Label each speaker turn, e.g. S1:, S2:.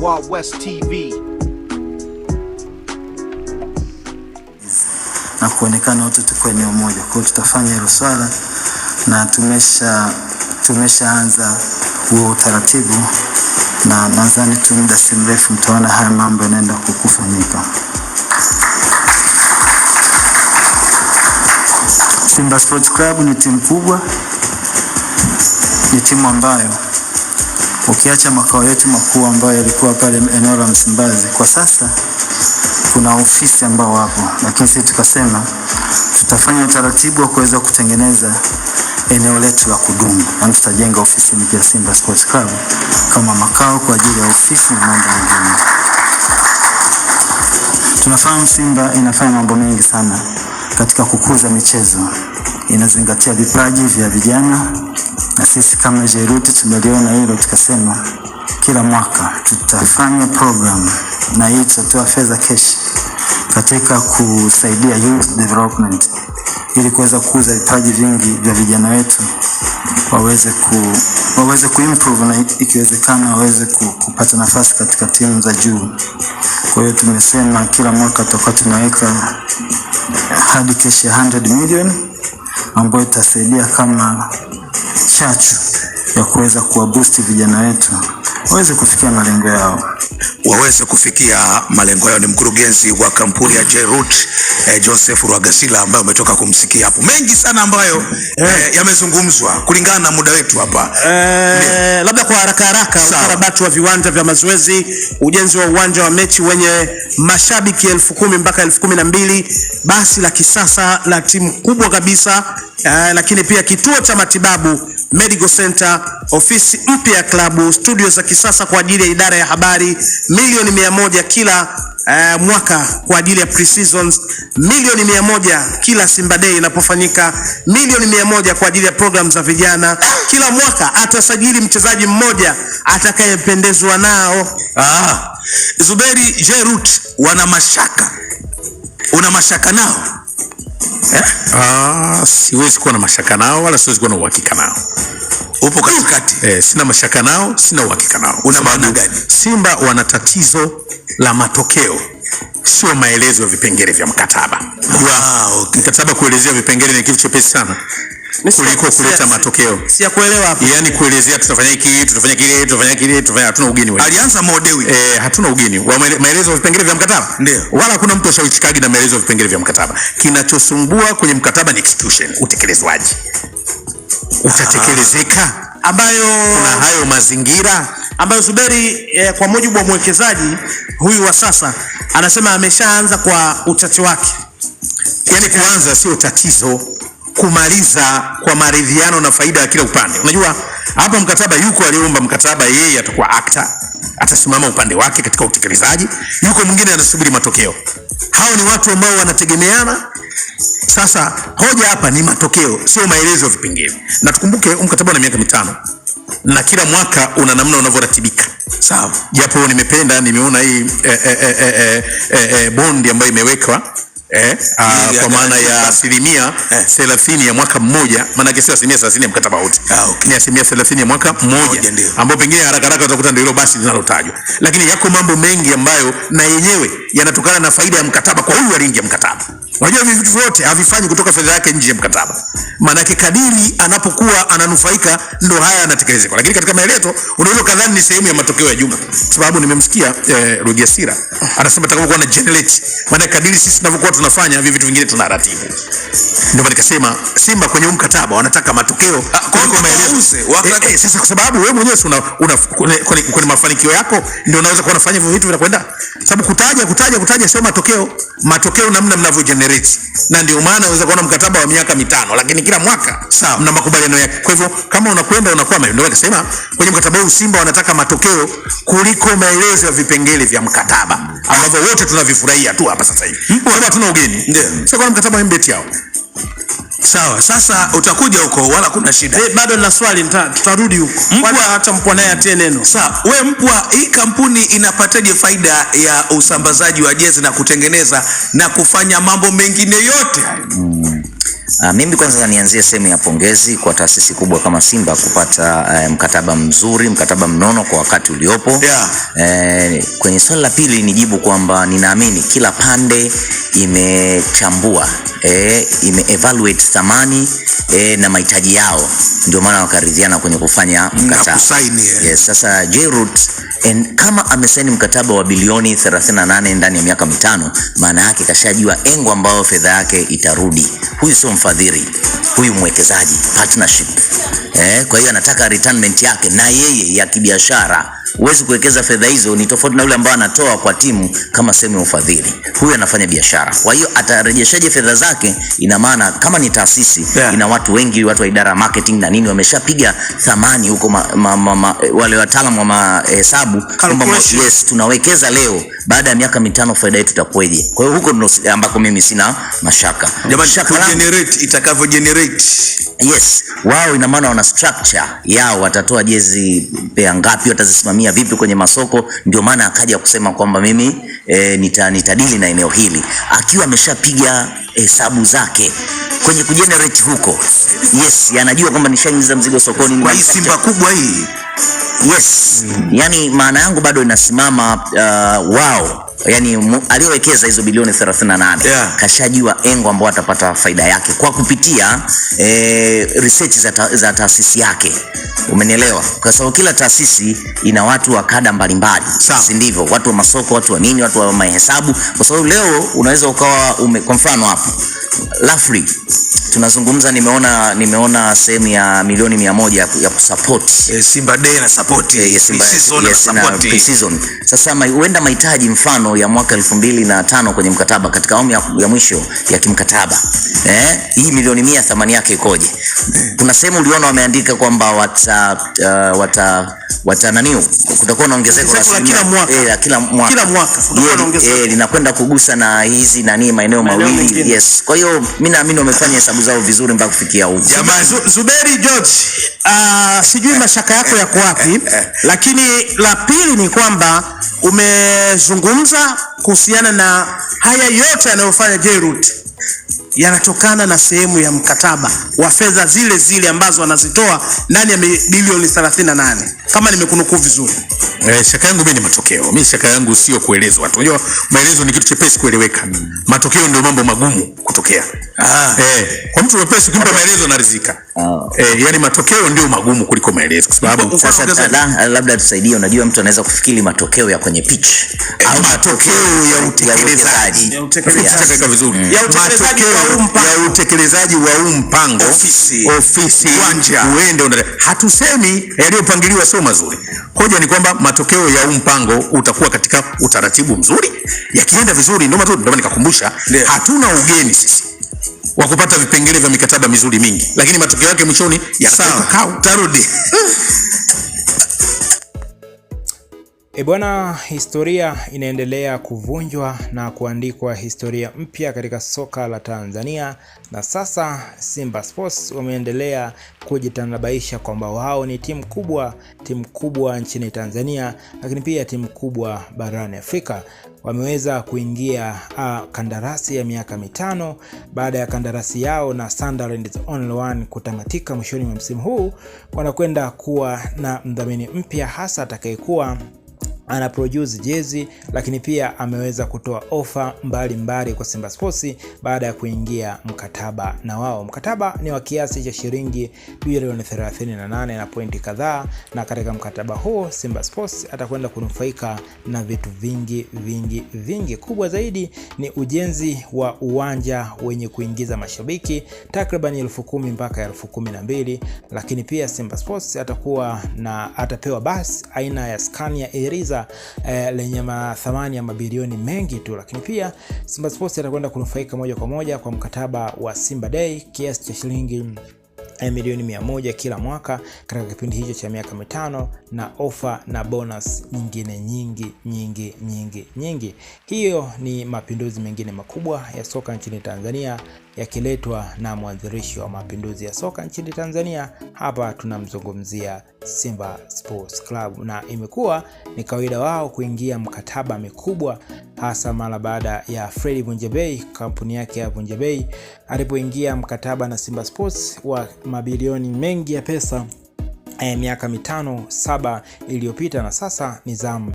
S1: Wild West TV.
S2: Na kuonekana wote tuko eneo moja. Kwa hiyo tutafanya hilo swala na tumeshaanza huo utaratibu, na nadhani tu muda si mrefu mtaona haya mambo yanaenda kufanyika. Simba Sports Club ni timu kubwa, ni timu ambayo ukiacha makao yetu makuu ambayo yalikuwa pale eneo la Msimbazi, kwa sasa kuna ofisi ambao wapo, lakini sisi tukasema tutafanya utaratibu wa kuweza kutengeneza eneo letu la kudumu, na tutajenga ofisi mpya Simba Sports Club kama makao kwa ajili ya ofisi na mambo mengine. Tunafahamu Simba inafanya mambo mengi sana katika kukuza michezo, inazingatia vipaji vya vijana, na sisi kama Jeruti tumeliona hilo, tukasema kila mwaka tutafanya program na hii tutatoa fedha cash katika kusaidia youth development ili kuweza kukuza vipaji vingi vya vijana wetu waweze kuimprove na ikiwezekana waweze kupata nafasi katika timu za juu. Kwa hiyo tumesema kila mwaka tutakuwa tunaweka hadi cash ya 100 million ambayo itasaidia kama chachu ya kuweza kuwaboost vijana wetu waweze kufikia malengo yao.
S3: Ni mkurugenzi wa kampuni ya J-Root Joseph Rwagasila ambaye umetoka kumsikia hapo. Mengi sana ambayo yamezungumzwa kulingana na muda wetu hapa.
S4: Labda kwa haraka ukarabati wa viwanja vya mazoezi, ujenzi wa uwanja wa mechi wenye mashabiki 10,000 mpaka 12,000, basi la kisasa la timu kubwa kabisa, lakini pia kituo cha matibabu Medical Center, ofisi mpya ya klabu, studio za kisasa kwa ajili ya idara ya habari, milioni 100 kila mwaka kwa ajili ya pre-seasons, milioni 100 kila Simba Day inapofanyika, milioni 100 kwa ajili ya programs za vijana. Kila mwaka atasajili mchezaji mmoja atakayependezwa nao.
S3: Zuberi, J-Root wana mashaka. Una mashaka nao?
S5: Siwezi kuwa na mashaka nao wala siwezi kuwa na uhakika nao.
S3: Upo katikati.
S5: Sina mashaka nao, sina uhakika nao.
S3: Una maana gani?
S5: Simba wana tatizo la matokeo, sio maelezo ya vipengele vya mkataba.
S3: Okay.
S5: Mkataba kuelezea vipengele ni kitu chepesi sana kuliko kuleta matokeo.
S4: Si ya kuelewa hapo.
S5: Yaani kuelezea tutafanya hiki, tutafanya kile, tutafanya kile, hatuna ugeni wewe.
S3: Alianza Modewi.
S5: Hatuna ugeni. Maelezo ya vipengele vya mkataba.
S3: Ndio.
S5: Wala hakuna mtu ashawishikagi na maelezo ya vipengele vya mkataba. Kinachosumbua kwenye mkataba ni execution, utekelezwaji. Utatekelezeka
S4: ambayo
S5: kuna hayo mazingira
S4: ambayo Zuberi, kwa mujibu wa mwekezaji huyu wa sasa anasema ameshaanza kwa uchache wake.
S5: Yaani kuanza sio tatizo, kumaliza kwa maridhiano na faida ya kila upande. Unajua hapa mkataba, yuko aliomba mkataba, yeye atakuwa actor, atasimama upande wake katika utekelezaji, yuko mwingine anasubiri matokeo. Hao ni watu ambao wanategemeana. Sasa hoja hapa ni matokeo, sio maelezo ya vipengele. Na tukumbuke mkataba na miaka 5 na kila mwaka una namna unavyoratibika.
S3: Sawa.
S5: Japo nimeona hii bondi ambayo imewekwa kwa maana ya 30% ya mwaka mmoja, maana yake sio 30% ya mkataba wote.
S3: Okay.
S5: Ni 30% ya mwaka mmoja, ambapo pengine haraka utakuta ndio hilo basi linalotajwa. Lakini yako mambo mengi ambayo na yenyewe yanatokana na faida ya mkataba kwa huyu aliingia mkataba. Unajua hivi vitu vyote havifanyi kutoka fedha yake nje ya mkataba. Maana yake kadiri anapokuwa ananufaika ndo haya yanatekelezeka. Lakini katika maelezo unaweza kadhani ni sehemu ya matokeo ya jumla. Sababu nimemsikia Rwagasila anasema atakapokuwa na generate, maana kadiri sisi tunavyokuwa tunafanya hivi vitu vingine tunaratibu. Ndio maana nikasema Simba kwenye mkataba wanataka matokeo kuliko maelezo. Sasa kwa sababu wewe mwenyewe kwenye mafanikio yako ndio unaweza kuwa unafanya hivyo vitu vinakwenda. Sababu kutaja sio matokeo. Matokeo namna mnavyo generate. Na ndio maana unaweza kuona mkataba wa miaka 5 lakini kila mwaka mna makubaliano yake. Kwa hivyo kama unakwenda unakwama, ndio nikasema kwenye mkataba huu Simba wanataka matokeo kuliko maelezo ya vipengele vya mkataba ambavyo wote tunavifurahia tu hapa sasa hivi. Mbona hatuna ugeni? Sio kwa mkataba mbeti yao.
S3: Sawa, sasa utakuja huko wala kuna shida.
S4: Bado na swali tutarudi huko. Kwanza hata Mpwa naye atie neno.
S3: Sawa, wewe Mpwa, hii kampuni inapataje faida ya usambazaji wa jezi na kutengeneza na kufanya mambo mengine yote?
S1: Mimi kwanza nianzie sehemu ya pongezi kwa taasisi kubwa kama Simba kupata mkataba mzuri, mkataba mnono kwa wakati uliopo. Kwenye swali la pili nijibu kwamba ninaamini kila pande imechambua, ime-evaluate thamani na mahitaji yao, ndio maana wakaridhiana kwenye kufanya mkataba. Yes, sasa Jayrut kama amesaini mkataba wa bilioni 38 ndani ya miaka 5, maana yake kashajua engo ambao fedha yake itarudi. Huyu sio mfadhili, huyu mwekezaji, partnership. Kwa hiyo anataka retirement yake na yeye ya kibiashara. Huwezi kuwekeza fedha hizo, ni tofauti na yule ambaye anatoa kwa timu kama sehemu ya ufadhili. Huyu anafanya biashara. Kwa hiyo atarejeshaje fedha zake? Ina maana kama ni taasisi, ina watu wengi, watu wa idara marketing na nini wameshapiga thamani huko, wale wataalamu wa mahesabu kwamba yes, tunawekeza leo, baada ya miaka 5 faida yetu itakuwaje. Kwa hiyo huko ndio ambako mimi sina mashaka.
S3: Jamani, generate itakavyo generate.
S1: Yes, wao ina maana wana structure yao, watatoa jezi pea ngapi, watazisimamia vipi kwenye masoko. Ndio maana akaja kusema kwamba mimi nitadili na eneo hili, akiwa ameshapiga hesabu zake kwenye kugenerate huko. Yes, yanajua kwamba nishaingiza mzigo sokoni.
S3: Kwa hii Simba kubwa hii.
S1: Yes, yani maana yangu bado inasimama. Wao yani aliyowekeza hizo bilioni 38 kashajua engo ambao atapata faida yake kwa kupitia research za taasisi yake. Umenielewa? Kwa sababu kila taasisi ina watu wa kada mbalimbali, si ndivyo? Watu wa masoko, watu wa nini, watu wa mahesabu. Kwa sababu leo unaweza ukawa kwa mfano hapo Lafri tunazungumza, nimeona sehemu ya milioni 100 ya kusupport
S3: Simba Day na support
S1: season. Sasa huenda mahitaji mfano ya mwaka 2005 kwenye mkataba katika awamu ya mwisho ya kimkataba, hii milioni 100 thamani yake ikoje? Kuna sehemu uliona wameandika kwamba kutakuwa na ongezeko la kila mwaka linakwenda kugusa na hizi maeneo mawili. Yes, kwa hiyo mimi naamini wamefanya hesabu zao vizuri mpaka kufikia huko.
S4: Zuberi George, sijui mashaka yako yako wapi, lakini la pili ni kwamba umezungumza kuhusiana na haya yote yanayofanya Jayrut yanatokana na sehemu ya mkataba wa fedha zile ambazo wanazitoa ndani ya bilioni 38, kama nimekunukuu vizuri.
S5: Shaka yangu mimi ni matokeo. Mimi shaka yangu sio kuelezwa watu. Unajua maelezo ni kitu chepesi kueleweka. Matokeo ndio mambo magumu kutokea. Kwa mtu mwepesi ukimpa maelezo anaridhika. Yani matokeo ndio magumu kuliko maelezo, kwa sababu
S1: sasa labda tusaidie. Unajua mtu anaweza kufikiri matokeo ya kwenye pitch
S5: au matokeo ya utekelezaji.
S1: Ya utekelezaji
S5: vizuri. Ya utekelezaji wa mpango, ofisi, uwanja, uende. Hatusemi yaliyopangiliwa sio mazuri. Hoja ni kwamba matokeo ya mpango utakuwa katika utaratibu mzuri, yakienda vizuri ndio mazuri. Ndio nikakumbusha, hatuna ugeni sisi wa kupata vipengele vya mikataba mizuri mingi, lakini matokeo yake mwishoni tarudi.
S6: Bwana, historia inaendelea kuvunjwa na kuandikwa historia mpya katika soka la Tanzania, na sasa Simba Sports wameendelea kujitanabaisha kwamba wao ni timu kubwa nchini Tanzania, lakini pia timu kubwa barani Afrika. Wameweza kuingia kandarasi ya miaka 5 baada ya kandarasi yao na Sunderland is only one kutamatika mwishoni mwa msimu huu. Wanakwenda kuwa na mdhamini mpya hasa atakayekuwa ana produce jezi, lakini pia ameweza kutoa ofa mbalimbali kwa Simba Sports baada ya kuingia mkataba na wao. Mkataba ni wa kiasi cha shilingi bilioni 38 na pointi kadhaa, na katika mkataba huo Simba Sports atakwenda kunufaika na vitu vingi. Kubwa zaidi ni ujenzi wa uwanja wenye kuingiza mashabiki takriban 10,000 mpaka 12,000, lakini pia Simba Sports atapewa basi aina ya Scania Eriza lenye thamani ya mabilioni mengi tu, lakini pia Simba Sports atakwenda kunufaika moja kwa moja kwa mkataba wa Simba Day kiasi cha shilingi milioni 100 kila mwaka katika kipindi hicho cha miaka 5, na ofa na bonus nyingine nyingi. Hiyo ni mapinduzi mengine makubwa ya soka nchini Tanzania yakiletwa na mwanzilishi wa mapinduzi ya soka nchini Tanzania. Hapa tunamzungumzia Simba Sports Club, na imekuwa ni kawaida wao kuingia mkataba mikubwa, hasa mara baada ya Fred Vunjabei, kampuni yake ya Vunjabei alipoingia mkataba na Simba Sports wa mabilioni mengi ya pesa miaka 5-7 iliyopita, na sasa ni zamu